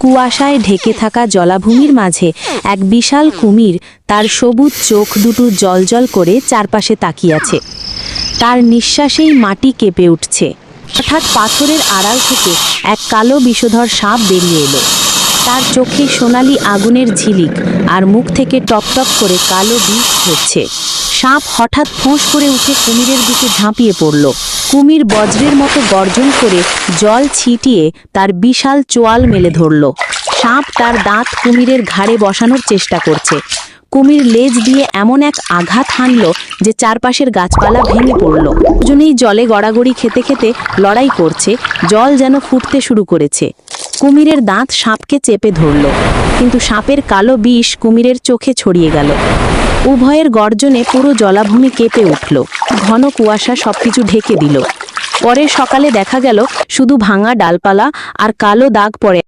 কুয়াশায় ঢেকে থাকা জলাভূমির মাঝে এক বিশাল কুমির তার সবুজ চোখ দুটো জ্বলজ্বল করে চারপাশে তাকিয়ে আছে। তার নিঃশ্বাসেই মাটি কেঁপে উঠছে। হঠাৎ পাথরের আড়াল থেকে এক কালো বিষধর সাপ বেরিয়ে এলো। তার চোখে সোনালি আগুনের ঝিলিক আর মুখ থেকে টপটপ করে কালো বিষ ঝরছে। সাপ হঠাৎ ফোঁস করে উঠে কুমিরের দিকে ঝাঁপিয়ে পড়ল। কুমির বজ্রের মতো গর্জন করে জল ছিটিয়ে তার বিশাল চোয়াল মেলে ধরল। সাপ তার দাঁত কুমিরের ঘাড়ে বসানোর চেষ্টা করছে। কুমির লেজ দিয়ে এমন এক আঘাত হানল যে চারপাশের গাছপালা ভেঙে পড়ল। দুজনেই জলে গড়াগড়ি খেতে খেতে লড়াই করছে। জল যেন ফুটতে শুরু করেছে। কুমিরের দাঁত সাপকে চেপে ধরল, কিন্তু সাপের কালো বিষ কুমিরের চোখে ছড়িয়ে গেল। উভয়ের গর্জনে পুরো জলাভূমি কেঁপে উঠল। ঘন কুয়াশা সবকিছু ঢেকে দিল। পরের সকালে দেখা গেল শুধু ভাঙা ডালপালা আর কালো দাগ পড়ে।